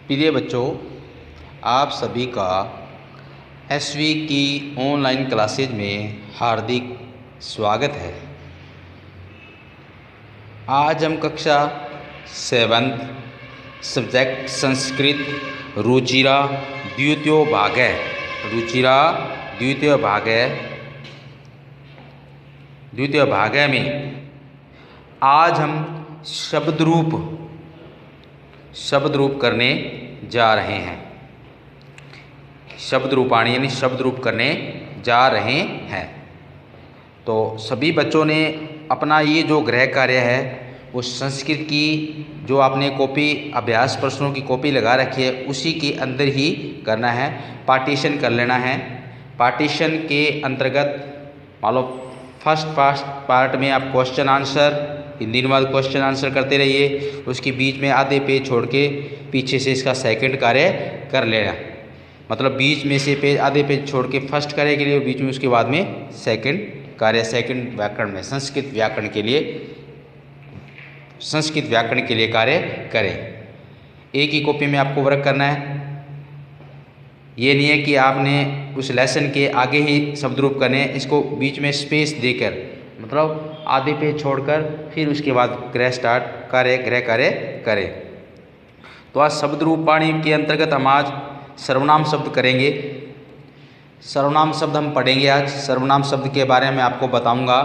प्रिय बच्चों, आप सभी का एसवी की ऑनलाइन क्लासेज में हार्दिक स्वागत है। आज हम कक्षा 7 सब्जेक्ट संस्कृत रुचिरा द्वितीय भाग है द्वितीय भाग में आज हम शब्द रूप करने जा रहे हैं। शब्द रूपाणी यानी शब्द रूप करने जा रहे हैं। तो सभी बच्चों ने अपना ये जो गृह कार्य है वो संस्कृत की जो आपने कॉपी अभ्यास प्रश्नों की कॉपी लगा रखी है उसी के अंदर ही करना है। पार्टीशन कर लेना है। पार्टीशन के अंतर्गत मान लो फर्स्ट पार्ट में आप क्वेश्चन आंसर हिंदी अनुवाद क्वेश्चन आंसर करते रहिए, उसके बीच में आधे पेज छोड़ के पीछे से इसका सेकंड कार्य कर लेना। मतलब बीच में से पेज आधे पेज छोड़ के फर्स्ट कार्य के लिए, बीच में उसके बाद में सेकंड कार्य सेकंड व्याकरण में संस्कृत व्याकरण के लिए कार्य करें। एक ही कॉपी में आपको वर्क करना है। ये नहीं है कि आपने उस लेसन के आगे ही शब्द रूप करने हैं, इसको बीच में स्पेस देकर मतलब आधे पेज छोड़कर फिर उसके बाद गृह कार्य करें। तो आज शब्द रूपाणी के अंतर्गत हम आज सर्वनाम शब्द करेंगे। सर्वनाम शब्द हम पढ़ेंगे आज। सर्वनाम शब्द के बारे में आपको बताऊंगा।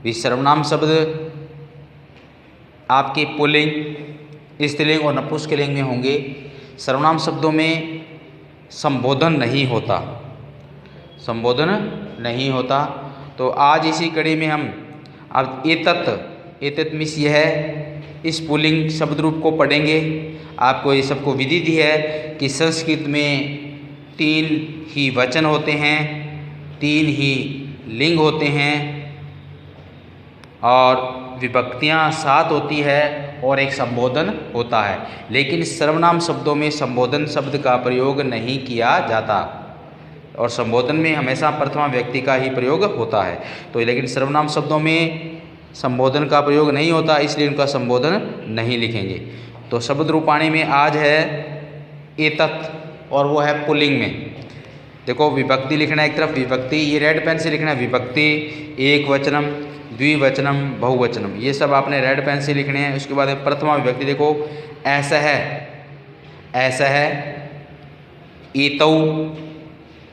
भी सर्वनाम शब्द आपके पुल्लिंग, स्त्रीलिंग और नपुंसकलिंग में होंगे। सर्वनाम शब्दों में संबोधन नहीं होता। तो आज इसी कड़ी में हम अब एतत् मिस यह है इस पुल्लिंग शब्द रूप को पढ़ेंगे। आपको ये सबको विधि दी है कि संस्कृत में 3 ही वचन होते हैं, 3 ही लिंग होते हैं और विभक्तियाँ 7 होती है और एक संबोधन होता है। लेकिन सर्वनाम शब्दों में संबोधन शब्द का प्रयोग नहीं किया जाता और संबोधन में हमेशा प्रथमा व्यक्ति का ही प्रयोग होता है। तो लेकिन सर्वनाम शब्दों में संबोधन का प्रयोग नहीं होता, इसलिए उनका संबोधन नहीं लिखेंगे। तो शब्द रूपाणी में आज है एतत् और वो है पुल्लिंग में। देखो विभक्ति लिखना एक तरफ, विभक्ति ये रेड पेन से लिखना है। विभक्ति एक वचनम, द्विवचनम, बहुवचनम ये सब आपने रेड पेन से लिखने हैं। उसके बाद प्रथमा विभक्ति देखो ऐसा है, एतौ,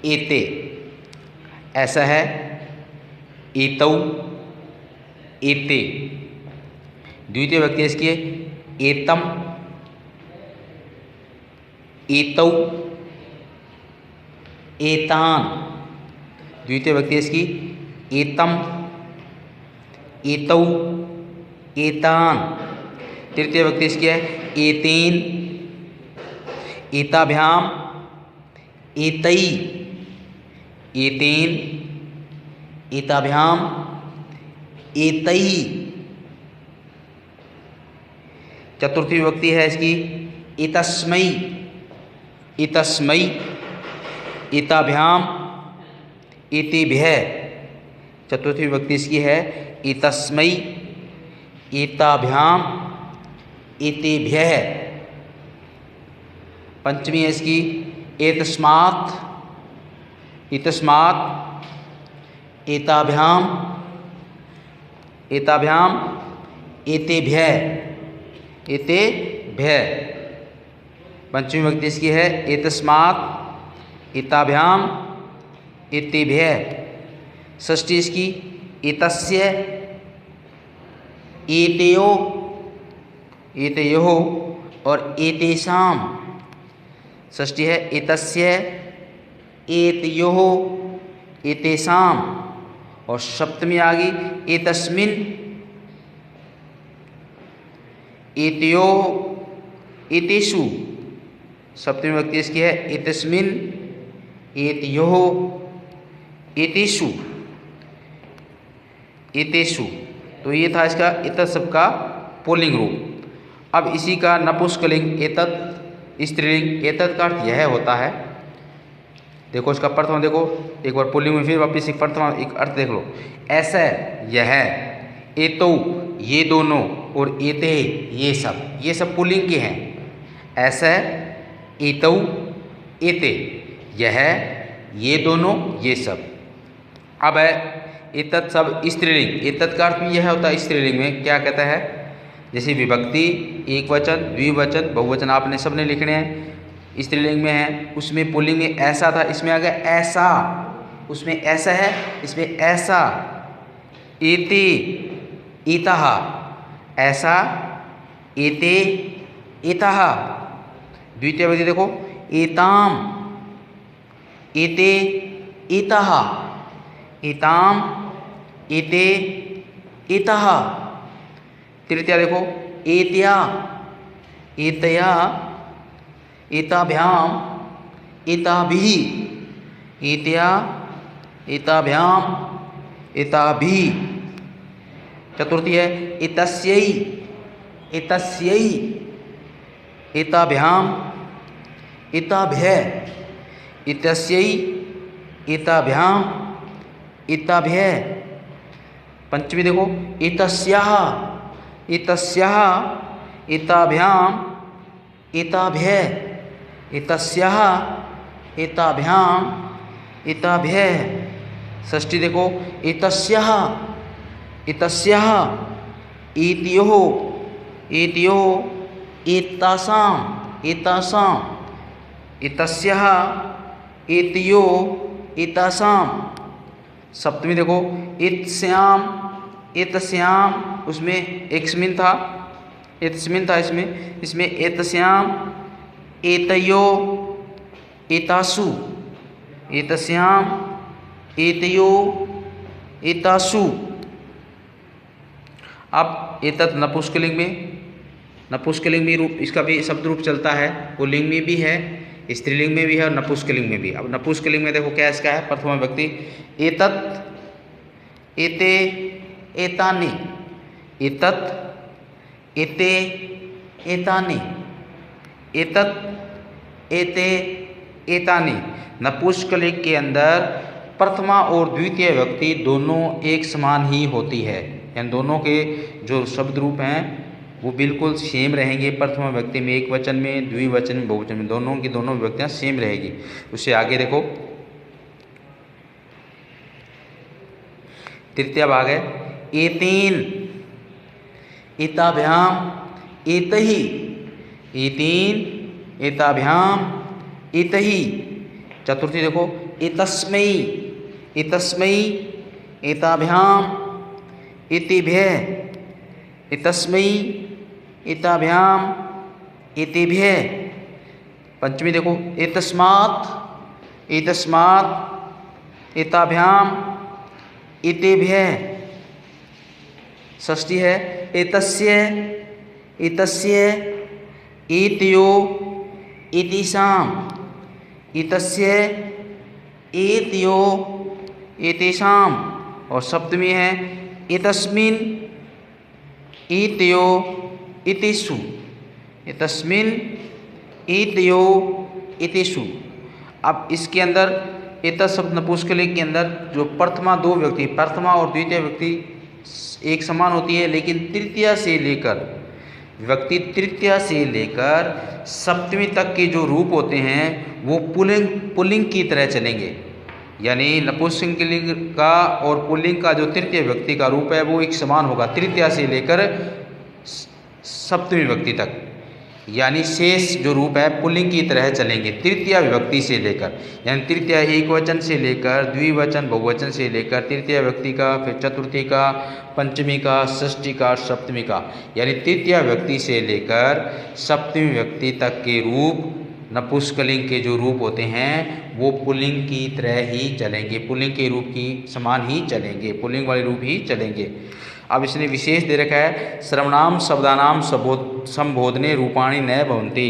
एते, ऐसा है, एतौ, एते। द्वितीय विभक्ति इसकी है एतम, एतौ, एतान। द्वितीय विभक्ति इसकी एतम, एतौ, एतान। तृतीय विभक्ति इसकी है एतेन, एताभ्याम, एतई, एतेन, एताभ्याम, एतई। चतुर्थी विभक्ति है इसकी एतस्मै, एताभ्याम, एतेभ्यः। चतुर्थी विभक्ति इसकी है एतस्मै, एताभ्याम, एतेभ्यः। पंचमी है इसकी एतस्मात्, एताभ्याम, एतेभ्यः। पंचमी विभक्ति इसकी है एतस्मात्, एताभ्याम, एतेभ्यः। षष्ठी इसकी एतस्य, एतयोः और एतेषाम। षष्ठी है एतस्य, एतयोः, एतेषाम। और सप्तमी आ गई एतस्मिन्, एतयोः, एतेषु। सप्तमी विभक्ति इसकी है एतस्मिन्, एतयोः, एतेषु। तो ये था इसका एतत् शब्द का पुल्लिंग रूप। अब इसी का नपुंसकलिंग एतत् स्त्रीलिंग। एतत् का अर्थ यह होता है, देखो इसका प्रथमा देखो एक बार पुल्लिंग में फिर वापिस एक प्रथमा एक अर्थ देख लो। ऐसा यह, एतौ ये दोनों और एते ये सब पुल्लिंग के हैं। ऐसा एतौ, एते, यह, ये दोनों, ये सब। अब है एतत् सब स्त्रीलिंग। एतत् का अर्थ भी यह होता है स्त्रीलिंग में, क्या कहता है, जैसे विभक्ति, एक वचन, द्विवचन, बहुवचन आपने सबने लिखने हैं, स्त्रीलिंग में है। उसमें पुल्लिंग में ऐसा था, इसमें आ गया ऐसा, उसमें ऐसा है, इसमें ऐसा। एते, एतः, ऐसा, एते, एतः। द्वितीय विधि देखो, एताम, एते, एतः, एताम, एते, एतः। तृतीया देखो, एत्या, एतया, एताभ्याम, एताभिः, एत्या, एताभ्याम, एताभिः। चतुर्थी है एतस्यै, एतस्यै, एताभ्याम, एताभ्यः, एतस्यै, एताभ्याम, एताभ्यः। पंचमी देखो, एतस्याः, एतस्याः, एताभ्याम, एताभ्यः, एतस्याः, एताभ्याम, एताभ्यः। षष्ठी देखो, एतस्याः, एतस्याः, एतयोः, एतयोः, एतासाम्, एतासाम्, एतस्याः, एतयोः, एतासाम्। सप्तमी देखो, एतस्याम्, एतस्याम्, उसमें एकस्मिन् था, एतस्मिन् था इसमें एतस्याम्, एतयोः, एतासु, एतस्याम्, एतयोः, एतासु। अब एतत् नपुंसकलिंग में, नपुंसकलिंग में रूप, इसका भी शब्द रूप चलता है, पुल्लिंग में भी है, स्त्रीलिंग में भी है और नपुंसकलिंग में भी। अब नपुंसकलिंग में देखो क्या इसका है, प्रथम व्यक्ति एतत्, एते, एतानि, एतत्, एते, एतानि, एतत्, एते, एतानि। नपुंसकलिंग के अंदर प्रथमा और द्वितीय व्यक्ति दोनों एक समान ही होती है, यानी दोनों के जो शब्द रूप हैं वो बिल्कुल सेम रहेंगे। प्रथमा व्यक्ति में एक वचन में, द्विवचन में, बहुवचन में, दोनों की दोनों व्यक्तियाँ सेम रहेगी। उससे आगे देखो, तृतीय भाग है एतेन, एताभ्याम, एतहि, एतेन, एताभ्याम, एतहि। चतुर्थी देखो, एतस्मै, एतस्मै, एताभ्याम, एतेभ्यः, एतस्मै, एताभ्याम, एतेभ्यः। पंचमी देखो, एतस्मात्, एतस्मात्, एताभ्याम, एतेभ्यः। षष्ठी है एतस्य, एतस्य, एतयोः, एतेषाम्, एतस्य, एतयोः, एतेषाम्। और सप्तमी है एतस्मिन्, एतयोः, एतेषु, एतस्मिन्, एतयोः, एतेषु। अब इसके अंदर एतत् शब्द नपुंसकलिंग के अंदर जो प्रथमा दो व्यक्ति, प्रथमा और द्वितीय व्यक्ति एक समान होती है, लेकिन तृतीया से लेकर, व्यक्ति तृतीया से लेकर सप्तमी तक के जो रूप होते हैं वो पुल्लिंग की तरह चलेंगे। यानी नपुंसकलिंग का और पुल्लिंग का जो तृतीय व्यक्ति का रूप है वो एक समान होगा, तृतीया से लेकर सप्तमी व्यक्ति तक। यानी शेष जो रूप है पुल्लिंग की तरह चलेंगे तृतीया विभक्ति से लेकर, यानी तृतीया एक वचन से लेकर, द्विवचन बहुवचन से लेकर, तृतीया व्यक्ति का, फिर चतुर्थी का, पंचमी का, षष्ठी का, सप्तमी का, यानी तृतीया व्यक्ति से लेकर सप्तमी व्यक्ति तक के रूप नपुंसकलिंग के जो रूप होते हैं वो पुल्लिंग की तरह ही चलेंगे, पुल्लिंग के रूप की समान ही चलेंगे, पुल्लिंग वाले रूप ही चलेंगे। अब इसने विशेष दे रखा है सर्वनाम शब्दानाम संबोधने रूपाणी न भवन्ति,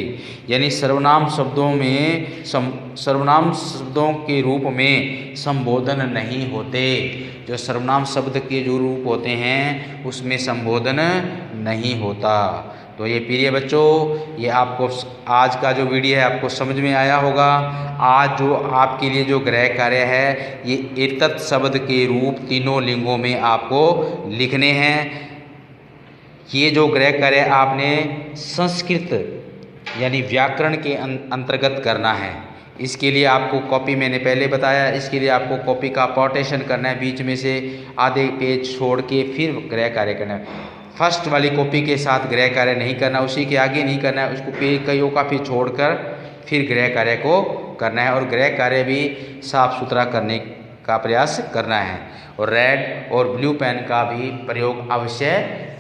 यानी सर्वनाम शब्दों में सर्वनाम शब्दों के रूप में संबोधन नहीं होते। जो सर्वनाम शब्द के जो रूप होते हैं उसमें संबोधन नहीं होता। तो ये प्रिय बच्चों, ये आपको आज का जो वीडियो है आपको समझ में आया होगा। आज जो आपके लिए जो गृह कार्य है ये एतत् शब्द के रूप तीनों लिंगों में आपको लिखने हैं। ये जो गृह कार्य आपने संस्कृत यानी व्याकरण के अंतर्गत करना है। इसके लिए आपको कॉपी, मैंने पहले बताया, इसके लिए आपको कॉपी का पार्टीशन करना है, बीच में से आधे पेज छोड़ के फिर गृह कार्य करना है। फर्स्ट वाली कॉपी के साथ गृह कार्य नहीं करना, उसी के आगे नहीं करना है, उसको पेज कईयों का फिर छोड़कर फिर गृह कार्य को करना है, और गृह कार्य भी साफ सुथरा करने का प्रयास करना है, और रेड और ब्लू पेन का भी प्रयोग अवश्य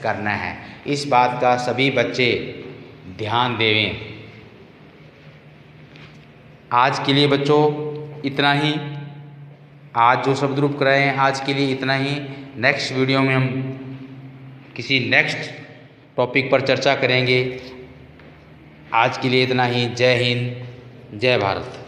करना है। इस बात का सभी बच्चे ध्यान देवें। आज के लिए बच्चों इतना ही, आज जो शब्द रूप कराए हैं आज के लिए इतना ही। नेक्स्ट वीडियो में हम किसी नेक्स्ट टॉपिक पर चर्चा करेंगे। आज के लिए इतना ही। जय हिंद, जय भारत।